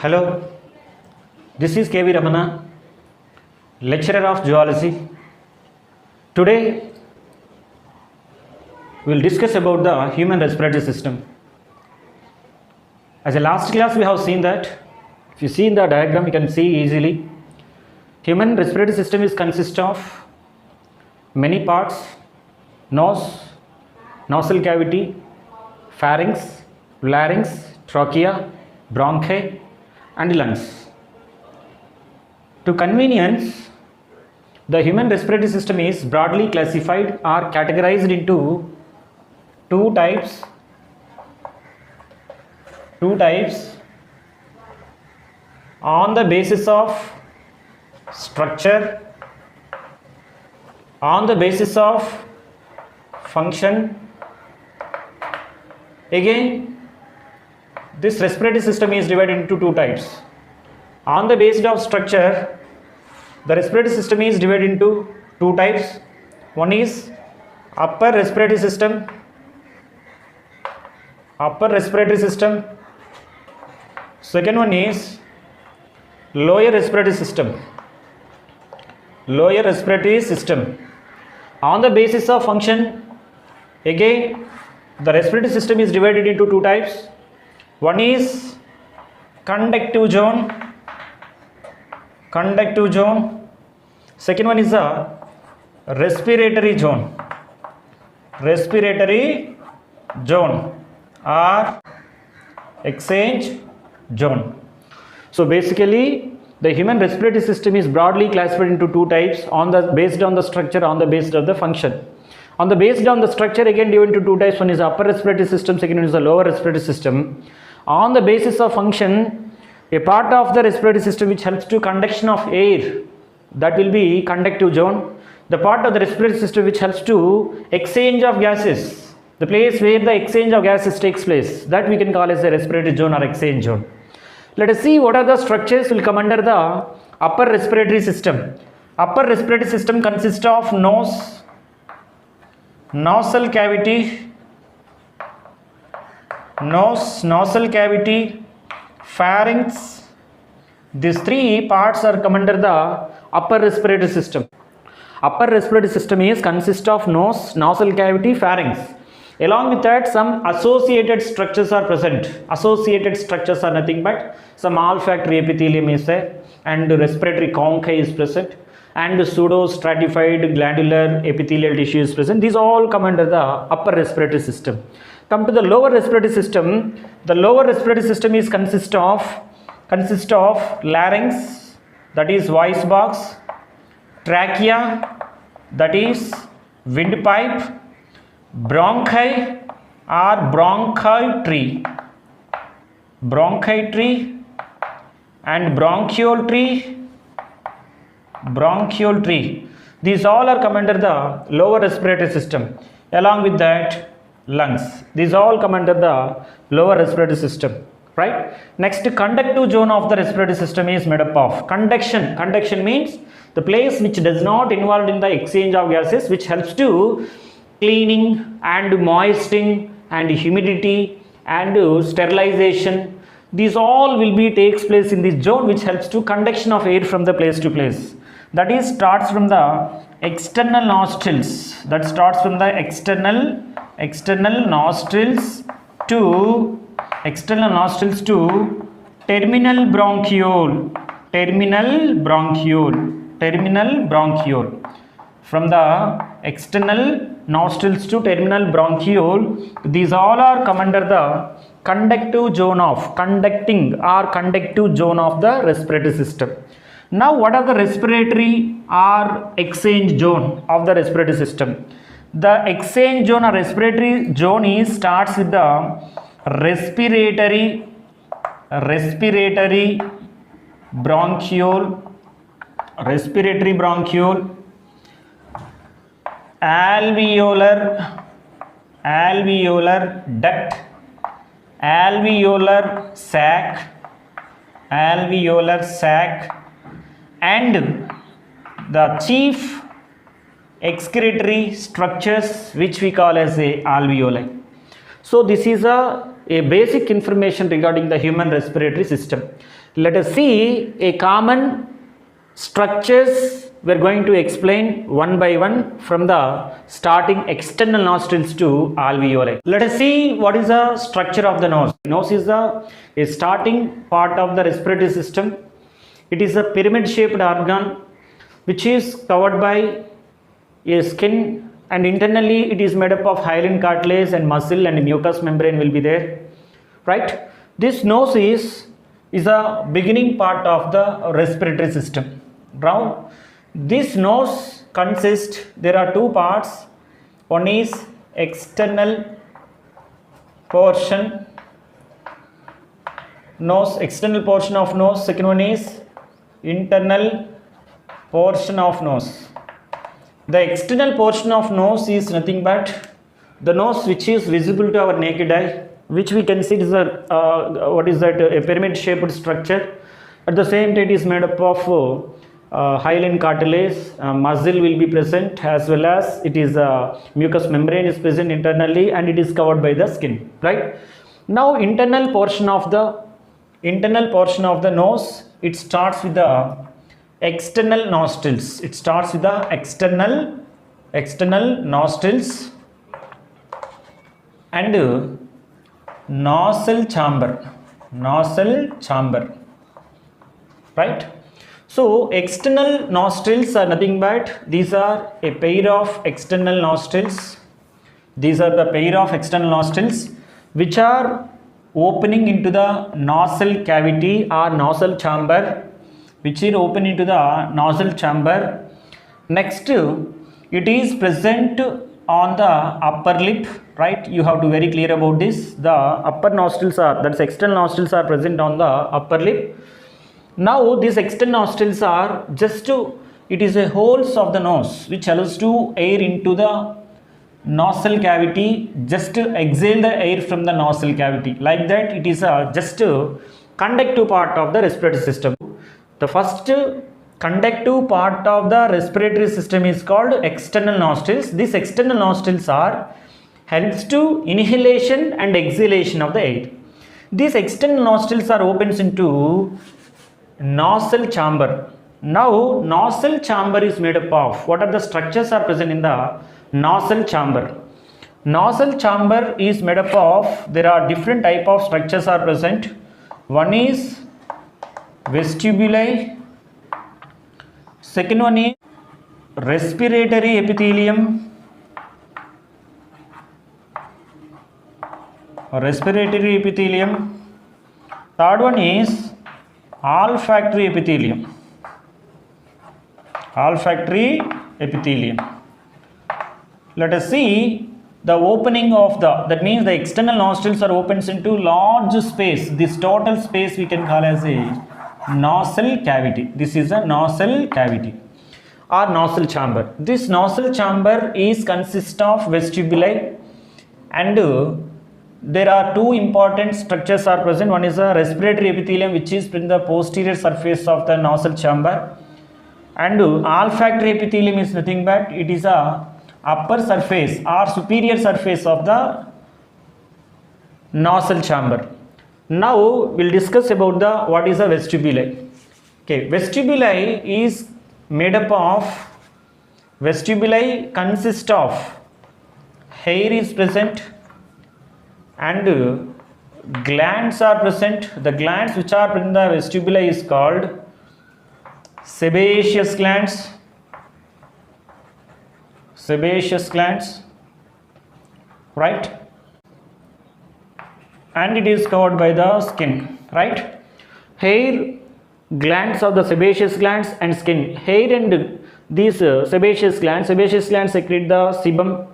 Hello, this is KV Ramana, lecturer of zoology. Today we will discuss about the human respiratory system. As a last class we have seen that, if you see in the diagram you can see easily, human respiratory system is consist of many parts: nose, nasal cavity, pharynx, larynx, trachea, bronchi and lungs. To convenience, the human respiratory system is broadly classified or categorized into two types on the basis of structure, on the basis of function. Again, this respiratory system is divided into two types. On the basis of structure, the respiratory system is divided into two types. One is upper respiratory system. Second one is lower respiratory system. On the basis of function, again the respiratory system is divided into two types. One is conductive zone. Second one is a respiratory zone or exchange zone. So basically the human respiratory system is broadly classified into two types based on the structure, on the basis of the function. On the based on the structure, again divided into two types. One is upper respiratory system, second one is the lower respiratory system. On the basis of function, a part of the respiratory system which helps to conduction of air, that will be conductive zone. The part of the respiratory system which helps to exchange of gases, the place where the exchange of gases takes place, that we can call as the respiratory zone or exchange zone. Let us see what are the structures will come under the upper respiratory system. Upper respiratory system consists of nose, nasal cavity, pharynx. These three parts are come under the upper respiratory system. Upper respiratory system is consist of nose, nasal cavity, pharynx. Along with that, some associated structures are present. Associated structures are nothing but some olfactory epithelium is there, and respiratory concha is present, and pseudo-stratified glandular epithelial tissue is present. These all come under the upper respiratory system. Come to the lower respiratory system. The lower respiratory system is consist of larynx, that is voice box, trachea, that is windpipe, bronchi or bronchial tree, and bronchial tree. These all are come under the lower respiratory system. Along with that, lungs. These all come under the lower respiratory system. Right? Next, conductive zone of the respiratory system is made up of conduction. Conduction means the place which does not involve in the exchange of gases, which helps to cleaning and moistening and humidity and sterilization. These all will be takes place in this zone, which helps to conduction of air from the place to place. That is starts from the external nostrils. External nostrils to terminal bronchiole. From the external nostrils to terminal bronchiole, these all are come under the conductive zone of the respiratory system. Now, what are the respiratory or exchange zone of the respiratory system? The exchange zone or respiratory zone starts with the respiratory bronchiole, alveolar duct, alveolar sac, and the chief excretory structures which we call as a alveoli. So this is a a basic information regarding the human respiratory system. Let us see a common structures we are going to explain one by one from the starting external nostrils to alveoli. Let us see what is the structure of the nose. Nose is a starting part of the respiratory system. It is a pyramid shaped organ which is covered by a skin, and internally it is made up of hyaline cartilage and muscle, and mucous membrane will be there, right? This nose is a beginning part of the respiratory system. Now this nose consists, there are two parts. One is external portion nose, external portion of nose. Second one is internal portion of nose. The external portion of nose is nothing but the nose which is visible to our naked eye, which we can see is a a pyramid shaped structure. At the same time, it is made up of hyaline cartilage, muscle will be present, as well as it is mucous membrane is present internally, and it is covered by the skin, right? Now internal portion of the nose, it starts with the external nostrils. It starts with the external nostrils and nasal chamber, right? So external nostrils are nothing but these are a pair of external nostrils. These are the pair of external nostrils which are opening into the nasal cavity or nasal chamber, which is open into the nasal chamber. Next, it is present on the upper lip, right? You have to be very clear about this. The upper nostrils are, that's external nostrils are present on the upper lip. Now these external nostrils are it is a holes of the nose which allows to air into the nasal cavity, just to exhale the air from the nasal cavity. Like that, it is just a conductive part of the respiratory system. The first conductive part of the respiratory system is called external nostrils. These external nostrils helps to inhalation and exhalation of the air. These external nostrils are opens into nasal chamber. Now nasal chamber is made up of, what are the structures are present in the nasal chamber? Nasal chamber is made up of, there are different type of structures are present. One is vestibuli, second one is respiratory epithelium, third one is olfactory epithelium. Let us see the opening of that means the external nostrils are opens into large space. This total space we can call as a nasal cavity. This is a nasal cavity or nasal chamber. This nasal chamber is consist of vestibuli, and there are two important structures are present. One is a respiratory epithelium, which is in the posterior surface of the nasal chamber, and olfactory epithelium is nothing but it is a upper surface or superior surface of the nasal chamber. Now we'll discuss about what is a vestibuli. Okay, vestibuli is made up of, vestibuli consist of hair is present and glands are present. The glands which are in the vestibuli is called sebaceous glands. Right? And it is covered by the skin, right? Hair, glands of the sebaceous glands and skin. Hair and these sebaceous glands secrete the sebum,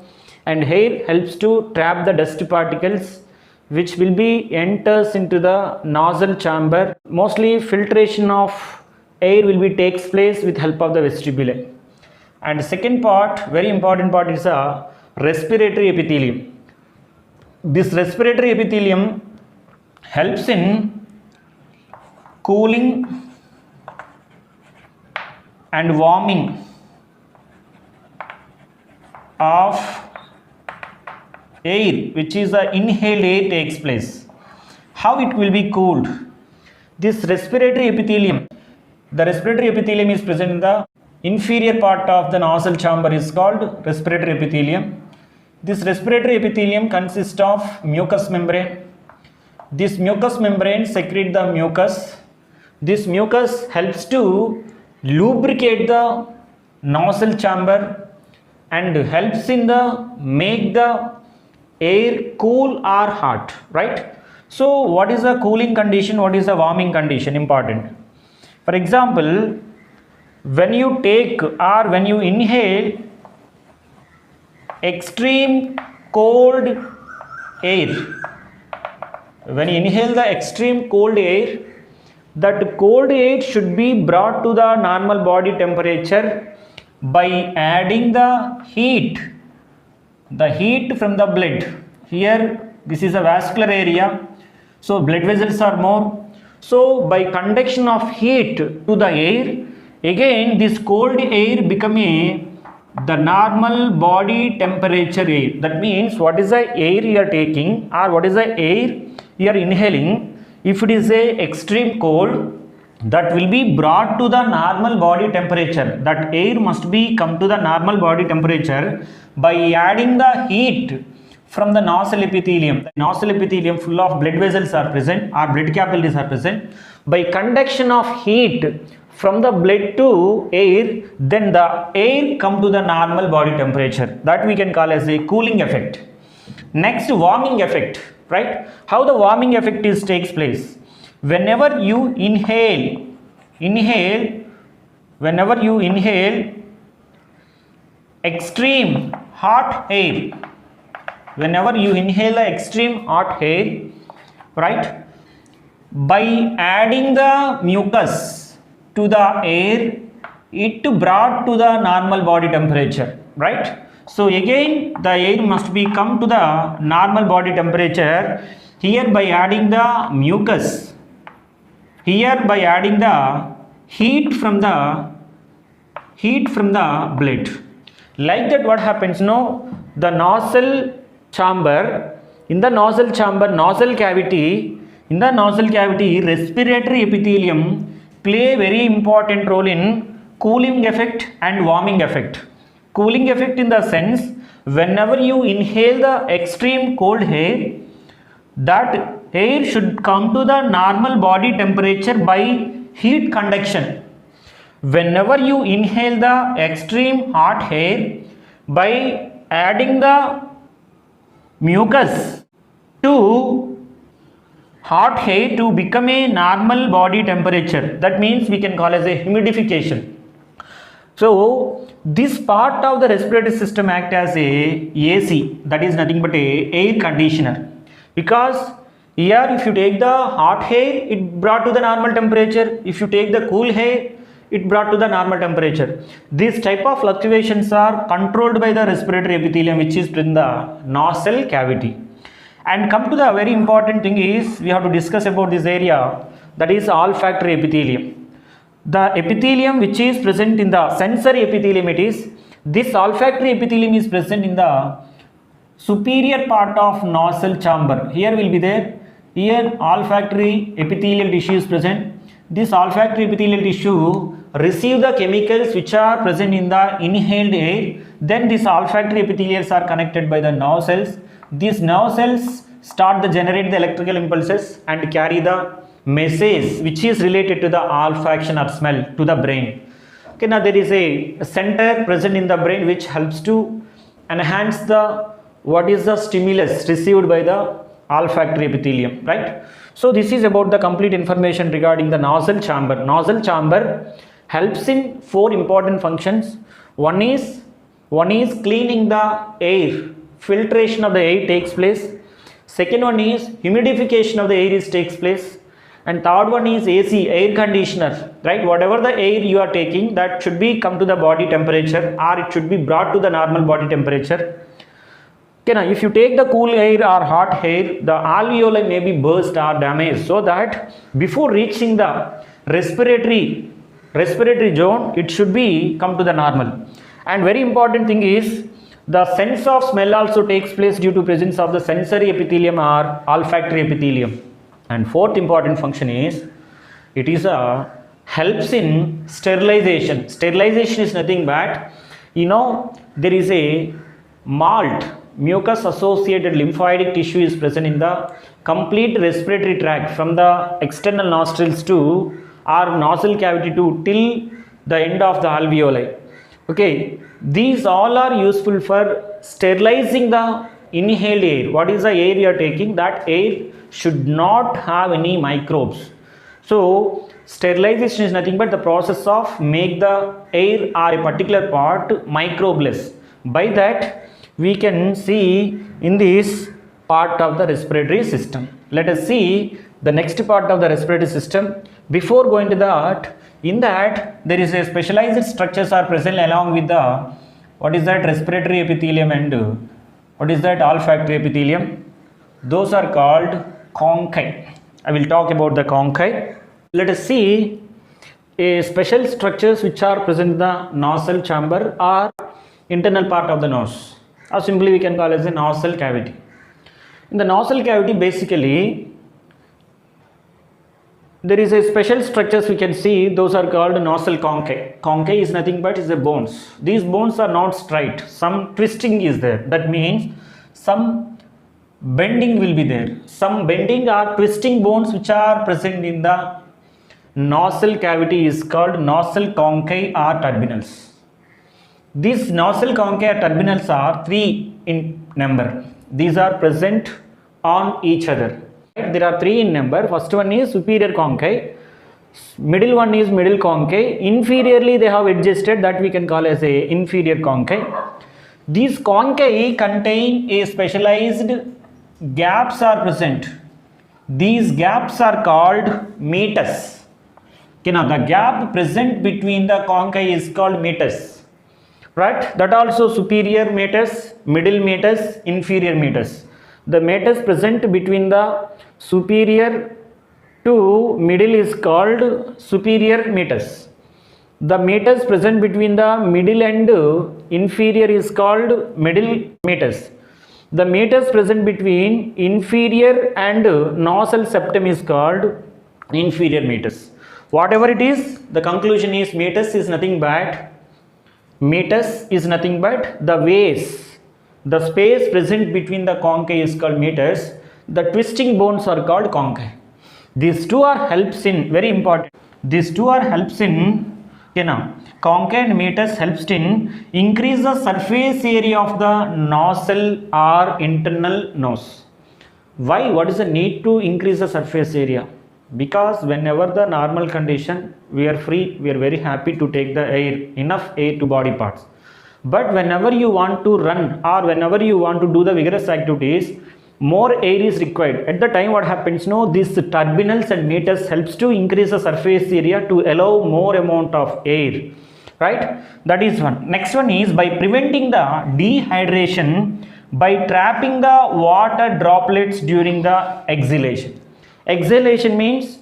and hair helps to trap the dust particles which will be enters into the nasal chamber. Mostly filtration of air will be takes place with help of the vestibuli. And second part, very important part, is a respiratory epithelium. This respiratory epithelium helps in cooling and warming of air, which is the inhaled air takes place. How it will be cooled? This respiratory epithelium, the respiratory epithelium is present in the inferior part of the nostril chamber, is called respiratory epithelium. This respiratory epithelium consists of mucous membrane. This mucous membrane secretes the mucus. This mucus helps to lubricate the nostril chamber and helps in the make the air cool or hot, right? So what is the cooling condition, what is the warming condition? Important. For example, when you take or when you inhale extreme cold air, when you inhale the extreme cold air, that cold air should be brought to the normal body temperature by adding the heat from the blood. Here this is a vascular area, so blood vessels are more. So by conduction of heat to the air, again this cold air become the normal body temperature air. That means what is the air you are taking or what is the air you are inhaling, if it is a extreme cold, that will be brought to the normal body temperature. That air must be come to the normal body temperature by adding the heat from the nostril epithelium. The nostril epithelium full of blood vessels are present or blood capillaries are present. By conduction of heat from the blood to air, then the air come to the normal body temperature. That we can call as a cooling effect. Next, warming effect, right? How the warming effect takes place? Whenever you inhale extreme hot air, whenever you inhale the extreme hot air, right, by adding the mucus to the air, it brought to the normal body temperature, right? So again the air must be come to the normal body temperature here by adding the mucus, here by adding the heat from the blood. Like that, what happens now? The nostril chamber, in the nostril chamber, nostril cavity, in the nostril cavity, respiratory epithelium play very important role in cooling effect and warming effect. Cooling effect in the sense, whenever you inhale the extreme cold air, that air should come to the normal body temperature by heat conduction. Whenever you inhale the extreme hot air, by adding the mucus to hot air to become a normal body temperature. That means we can call as a humidification. So this part of the respiratory system act as a AC, that is nothing but a air conditioner, because here if you take the hot air, it brought to the normal temperature. If you take the cool air, it brought to the normal temperature. These type of fluctuations are controlled by the respiratory epithelium, which is in the nostril cavity. And come to the very important thing is, we have to discuss about this area, that is olfactory epithelium. The epithelium which is present in the sensory epithelium, it is this olfactory epithelium is present in the superior part of nostril chamber. Here will be there. Here olfactory epithelial tissue is present. This olfactory epithelial tissue receive the chemicals which are present in the inhaled air. Then these olfactory epithelials are connected by the nerve cells. These nerve cells start to generate the electrical impulses and carry the message which is related to the olfaction or smell to the brain. Okay, now there is a center present in the brain which helps to enhance the what is the stimulus received by the olfactory epithelium, right? So this is about the complete information regarding the nostril chamber. Nostril chamber helps in 4 important functions. One is cleaning the air, filtration of the air takes place. Second one is humidification of the air takes place. And third one is AC, air conditioner, right? Whatever the air you are taking, that should be come to the body temperature or it should be brought to the normal body temperature. Okay, now if you take the cool air or hot air, the alveoli may be burst or damaged, so that before reaching the respiratory zone, it should be come to the normal. And very important thing is, the sense of smell also takes place due to presence of the sensory epithelium or olfactory epithelium. And fourth important function is it is a helps in sterilization. Sterilization is nothing but, there is a malt, mucus associated lymphoid tissue is present in the complete respiratory tract from the external nostrils to our nasal cavity to till the end of the alveoli. Okay, these all are useful for sterilizing the inhaled air. What is the air you are taking? That air should not have any microbes. So sterilization is nothing but the process of make the air or a particular part microbless. By that we can see in this part of the respiratory system. Let us see the next part of the respiratory system. Before going to that, in that there is a specialized structures are present along with the what is that respiratory epithelium and what is that olfactory epithelium. Those are called conchae. I will talk about the conchae. Let us see a special structures which are present in the nasal chamber or internal part of the nose, or simply we can call as a nasal cavity. In the nasal cavity, basically there is a special structures we can see. Those are called nasal conchae. Conchae is nothing but is a bones. These bones are not straight. Some twisting is there. That means some bending will be there. Some bending or twisting bones which are present in the nasal cavity is called nasal conchae or turbinals. These nasal conchae or turbinals are 3 in number. These are present on each other. There are 3 in number. First one is superior conchae, middle one is middle conchae, inferiorly they have adjusted, that we can call as a inferior conchae. These conchae contain a specialized gaps are present. These gaps are called meatus. Okay, now the gap present between the conchae is called meatus, right? That also superior meatus, middle meatus, inferior meatus. The meatus present between the superior to middle is called superior meatus. The meatus present between the middle and inferior is called middle meatus. The meatus present between inferior and nasal septum is called inferior meatus. Whatever it is, the conclusion is meatus is nothing but the vase. The space present between the conchae is called meatus. The twisting bones are called conchae. These two are helps in, very important, these two are helps in, conchae and meatus helps in increase the surface area of the nostril or internal nose. Why? What is the need to increase the surface area? Because whenever the normal condition, we are free, we are very happy to take the air, enough air to body parts. But whenever you want to run or whenever you want to do the vigorous activities, more air is required. At the time what happens, these turbinals and meatus helps to increase the surface area to allow more amount of air, right? That is one. Next one is by preventing the dehydration by trapping the water droplets during the exhalation. Exhalation means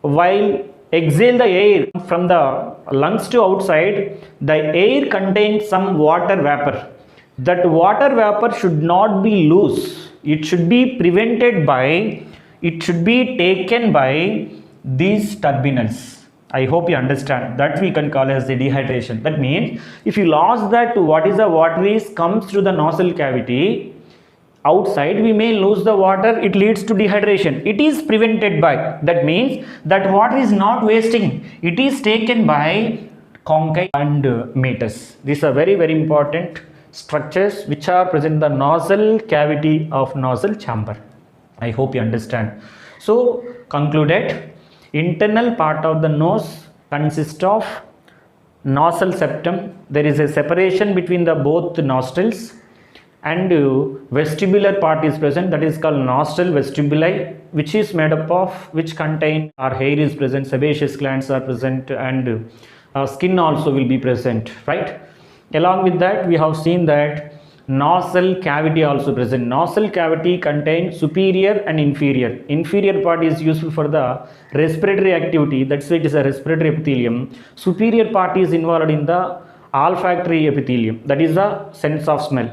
while exhale the air from the lungs to outside, the air contains some water vapor. That water vapor should not be loose. It should be prevented by, it should be taken by these turbinals. I hope you understand. That we can call as the dehydration. That means if you lost that, what is the water is comes through the nasal cavity outside, we may lose the water, it leads to dehydration. It is prevented by, that means that water is not wasting, it is taken by conchae and meatus. These are very, very important structures which are present in the nasal cavity of nasal chamber. I hope you understand. So concluded, internal part of the nose consists of nasal septum. There is a separation between the both nostrils, and vestibular part is present, that is called nostril vestibuli, which is made up of, which contain our hair is present, sebaceous glands are present, and skin also will be present, right? Along with that, we have seen that nasal cavity also present. Nasal cavity contains superior and inferior. Inferior part is useful for the respiratory activity, that's why it is a respiratory epithelium. Superior part is involved in the olfactory epithelium, that is the sense of smell.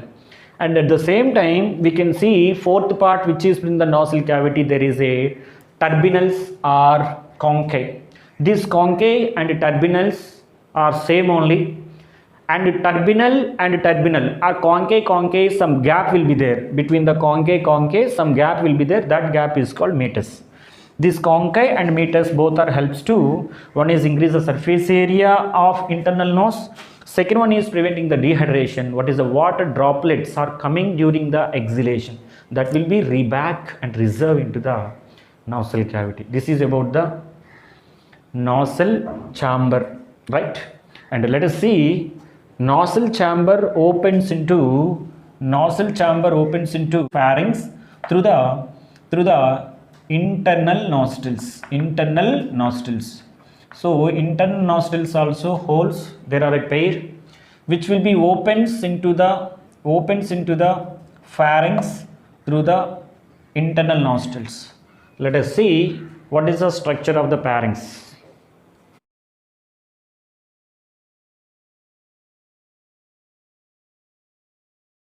And at the same time, we can see fourth part which is in the nasal cavity, there is a turbinals are concave. These concave and turbinals are same only, and turbinal are concave, some gap will be there between the concave, some gap will be there, that gap is called meatus. This concave and meatus both are helps to, one is increase the surface area of internal nose, second one is preventing the dehydration. What is the water droplets are coming during the exhalation, that will be reback and reserve into the nostril cavity. This is about the nostril chamber, right? And let us see, nostril chamber opens into pharynx through the internal nostrils. So internal nostrils also holes, there are a pair which will be opens into the pharynx through the internal nostrils. Let us see what is the structure of the pharynx.